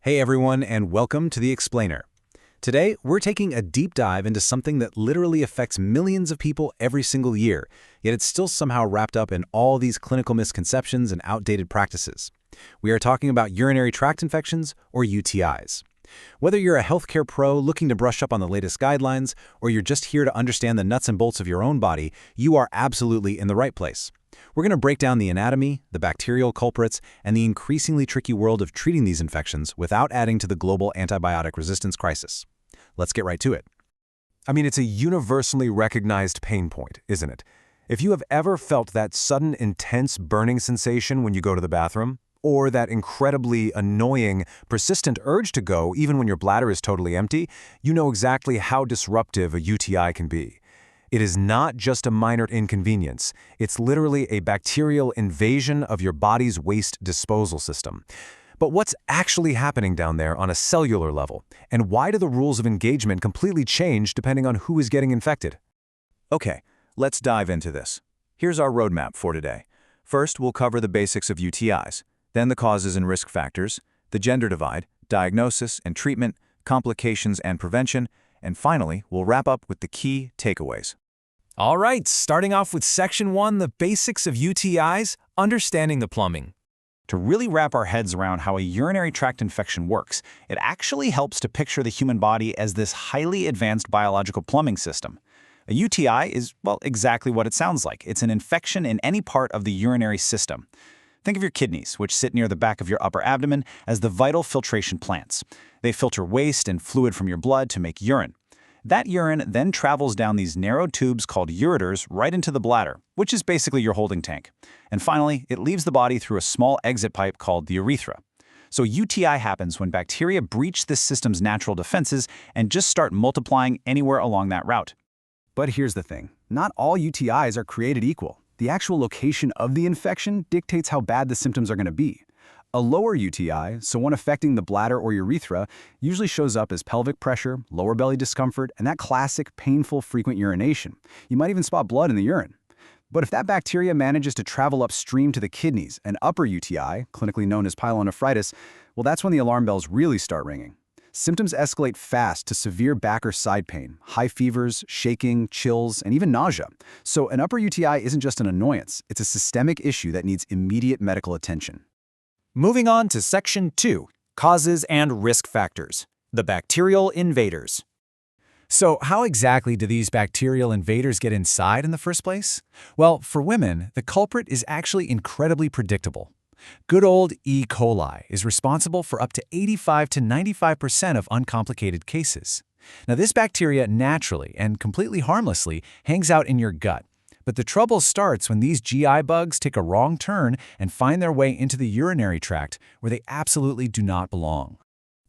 Hey everyone, and welcome to The Explainer. Today, we're taking a deep dive into something that literally affects millions of people every single year, yet it's still somehow wrapped up in all these clinical misconceptions and outdated practices. We are talking about urinary tract infections, or UTIs. Whether you're a healthcare pro looking to brush up on the latest guidelines, or you're just here to understand the nuts and bolts of your own body, you are absolutely in the right place. We're going to break down the anatomy, the bacterial culprits, and the increasingly tricky world of treating these infections without adding to the global antibiotic resistance crisis. Let's get right to it. It's a universally recognized pain point, isn't it? If you have ever felt that sudden, intense burning sensation when you go to the bathroom, or that incredibly annoying, persistent urge to go even when your bladder is totally empty, you know exactly how disruptive a UTI can be. It is not just a minor inconvenience. It's literally a bacterial invasion of your body's waste disposal system. But what's actually happening down there on a cellular level? And why do the rules of engagement completely change depending on who is getting infected? Okay, let's dive into this. Here's our roadmap for today. First, we'll cover the basics of UTIs, then the causes and risk factors, the gender divide, diagnosis and treatment, complications and prevention, and finally, we'll wrap up with the key takeaways. All right, starting off with Section 1, the basics of UTIs, understanding the plumbing. To really wrap our heads around how a urinary tract infection works, it actually helps to picture the human body as this highly advanced biological plumbing system. A UTI is, well, exactly what it sounds like. It's an infection in any part of the urinary system. Think of your kidneys, which sit near the back of your upper abdomen, as the vital filtration plants. They filter waste and fluid from your blood to make urine. That urine then travels down these narrow tubes called ureters right into the bladder, which is basically your holding tank. And finally, it leaves the body through a small exit pipe called the urethra. So UTI happens when bacteria breach this system's natural defenses and just start multiplying anywhere along that route. But here's the thing. Not all UTIs are created equal. The actual location of the infection dictates how bad the symptoms are going to be. A lower UTI, so one affecting the bladder or urethra, usually shows up as pelvic pressure, lower belly discomfort, and that classic painful frequent urination. You might even spot blood in the urine. But if that bacteria manages to travel upstream to the kidneys, an upper UTI, clinically known as pyelonephritis, well, that's when the alarm bells really start ringing. Symptoms escalate fast to severe back or side pain, high fevers, shaking, chills, and even nausea. So an upper UTI isn't just an annoyance, it's a systemic issue that needs immediate medical attention. Moving on to Section 2, causes and risk factors, the bacterial invaders. So how exactly do these bacterial invaders get inside in the first place? Well, for women, the culprit is actually incredibly predictable. Good old E. coli is responsible for up to 85 to 95% of uncomplicated cases. Now, this bacteria naturally and completely harmlessly hangs out in your gut. But the trouble starts when these GI bugs take a wrong turn and find their way into the urinary tract, where they absolutely do not belong.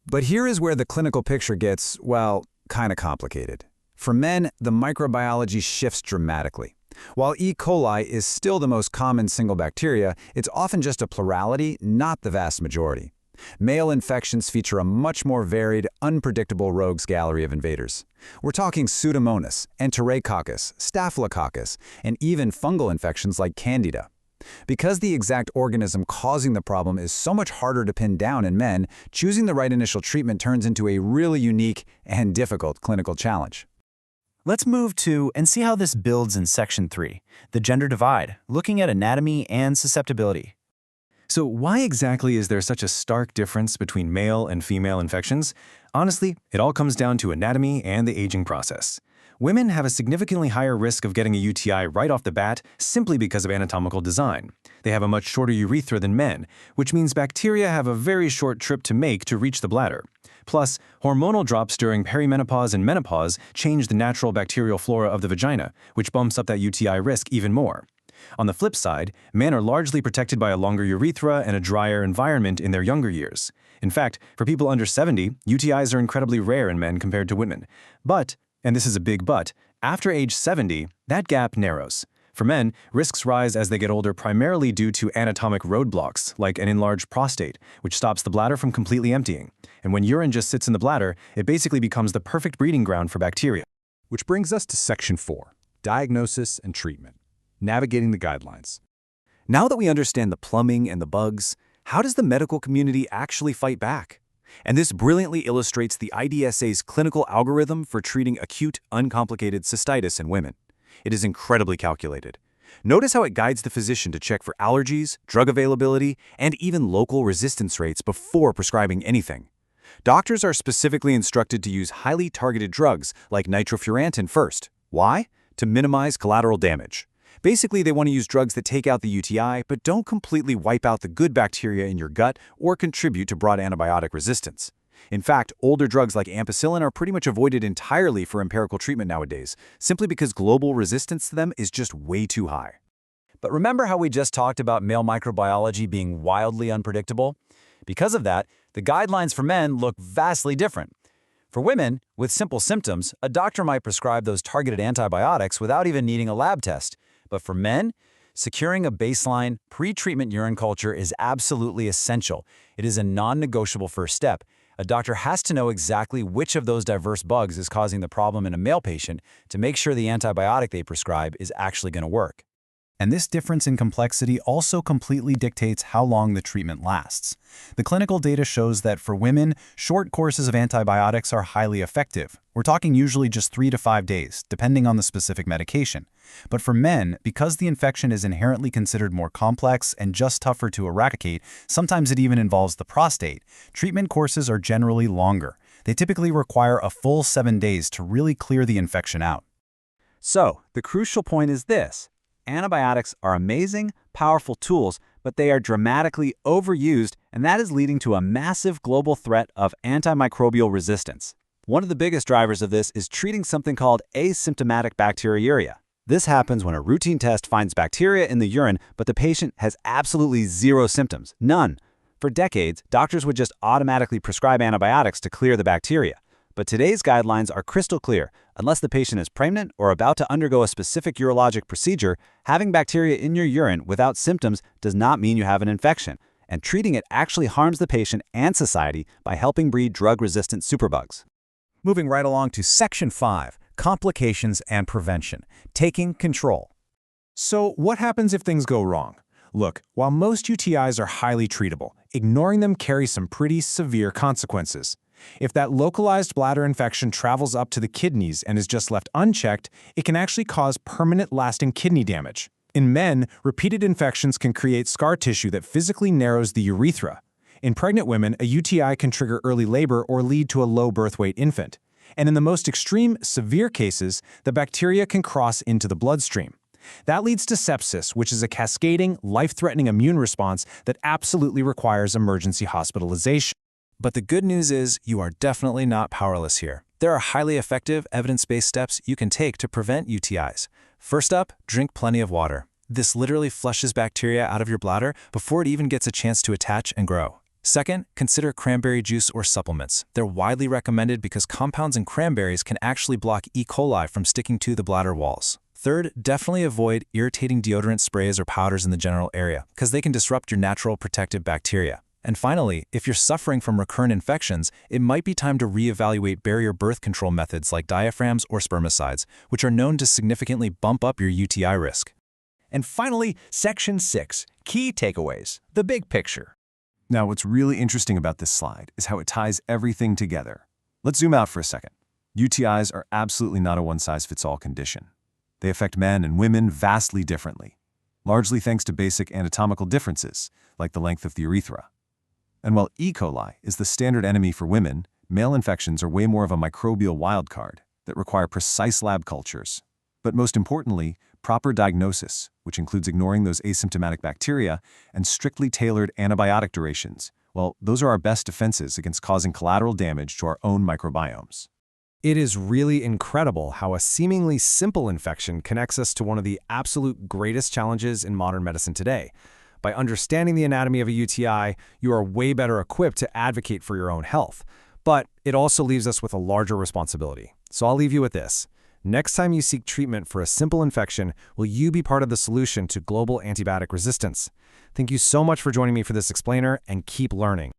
But here is where the clinical picture gets, well, kind of complicated. For men, the microbiology shifts dramatically. While E. coli is still the most common single bacteria, it's often just a plurality, not the vast majority. Male infections feature a much more varied, unpredictable rogues gallery of invaders. We're talking Pseudomonas, Enterococcus, Staphylococcus, and even fungal infections like Candida. Because the exact organism causing the problem is so much harder to pin down in men, choosing the right initial treatment turns into a really unique and difficult clinical challenge. Let's move to and see how this builds in Section 3, the gender divide, looking at anatomy and susceptibility. So why exactly is there such a stark difference between male and female infections? Honestly, it all comes down to anatomy and the aging process. Women have a significantly higher risk of getting a UTI right off the bat simply because of anatomical design. They have a much shorter urethra than men, which means bacteria have a very short trip to make to reach the bladder. Plus, hormonal drops during perimenopause and menopause change the natural bacterial flora of the vagina, which bumps up that UTI risk even more. On the flip side, men are largely protected by a longer urethra and a drier environment in their younger years. In fact, for people under 70, UTIs are incredibly rare in men compared to women. But, and this is a big but, after age 70, that gap narrows. For men, risks rise as they get older primarily due to anatomic roadblocks, like an enlarged prostate, which stops the bladder from completely emptying. And when urine just sits in the bladder, it basically becomes the perfect breeding ground for bacteria. Which brings us to Section 4, diagnosis and treatment. Navigating the guidelines. Now that we understand the plumbing and the bugs, how does the medical community actually fight back? And this brilliantly illustrates the IDSA's clinical algorithm for treating acute, uncomplicated cystitis in women. It is incredibly calculated. Notice how it guides the physician to check for allergies, drug availability, and even local resistance rates before prescribing anything. Doctors are specifically instructed to use highly targeted drugs like nitrofurantoin first. Why? To minimize collateral damage. Basically, they want to use drugs that take out the UTI but don't completely wipe out the good bacteria in your gut or contribute to broad antibiotic resistance. In fact, older drugs like ampicillin are pretty much avoided entirely for empirical treatment nowadays, simply because global resistance to them is just way too high. But remember how we just talked about male microbiology being wildly unpredictable? Because of that, the guidelines for men look vastly different. For women, with simple symptoms, a doctor might prescribe those targeted antibiotics without even needing a lab test. But for men, securing a baseline, pre-treatment urine culture is absolutely essential. It is a non-negotiable first step. A doctor has to know exactly which of those diverse bugs is causing the problem in a male patient to make sure the antibiotic they prescribe is actually going to work. And this difference in complexity also completely dictates how long the treatment lasts. The clinical data shows that for women, short courses of antibiotics are highly effective. We're talking usually just 3 to 5 days, depending on the specific medication. But for men, because the infection is inherently considered more complex and just tougher to eradicate, sometimes it even involves the prostate, treatment courses are generally longer. They typically require a full 7 days to really clear the infection out. So, the crucial point is this. Antibiotics are amazing, powerful tools, but they are dramatically overused, and that is leading to a massive global threat of antimicrobial resistance. One of the biggest drivers of this is treating something called asymptomatic bacteriuria. This happens when a routine test finds bacteria in the urine, but the patient has absolutely zero symptoms, none. For decades, doctors would just automatically prescribe antibiotics to clear the bacteria. But today's guidelines are crystal clear. Unless the patient is pregnant or about to undergo a specific urologic procedure, having bacteria in your urine without symptoms does not mean you have an infection. And treating it actually harms the patient and society by helping breed drug-resistant superbugs. Moving right along to Section 5, Complications and Prevention, Taking Control. So what happens if things go wrong? Look, while most UTIs are highly treatable, ignoring them carries some pretty severe consequences. If that localized bladder infection travels up to the kidneys and is just left unchecked, it can actually cause permanent lasting kidney damage. In men, repeated infections can create scar tissue that physically narrows the urethra. In pregnant women, a UTI can trigger early labor or lead to a low birth weight infant. And in the most extreme, severe cases, the bacteria can cross into the bloodstream. That leads to sepsis, which is a cascading, life-threatening immune response that absolutely requires emergency hospitalization. But the good news is you are definitely not powerless here. There are highly effective, evidence-based steps you can take to prevent UTIs. First up, drink plenty of water. This literally flushes bacteria out of your bladder before it even gets a chance to attach and grow. Second, consider cranberry juice or supplements. They're widely recommended because compounds in cranberries can actually block E. coli from sticking to the bladder walls. Third, definitely avoid irritating deodorant sprays or powders in the general area, because they can disrupt your natural protective bacteria. And finally, if you're suffering from recurrent infections, it might be time to reevaluate barrier birth control methods like diaphragms or spermicides, which are known to significantly bump up your UTI risk. And finally, Section 6, Key Takeaways, the big picture. Now, what's really interesting about this slide is how it ties everything together. Let's zoom out for a second. UTIs are absolutely not a one-size-fits-all condition. They affect men and women vastly differently, largely thanks to basic anatomical differences, like the length of the urethra. And while E. coli is the standard enemy for women, male infections are way more of a microbial wildcard that require precise lab cultures. But most importantly, proper diagnosis, which includes ignoring those asymptomatic bacteria, and strictly tailored antibiotic durations. Well, those are our best defenses against causing collateral damage to our own microbiomes. It is really incredible how a seemingly simple infection connects us to one of the absolute greatest challenges in modern medicine today. By understanding the anatomy of a UTI, you are way better equipped to advocate for your own health. But it also leaves us with a larger responsibility. So I'll leave you with this. Next time you seek treatment for a simple infection, will you be part of the solution to global antibiotic resistance? Thank you so much for joining me for this explainer, and keep learning.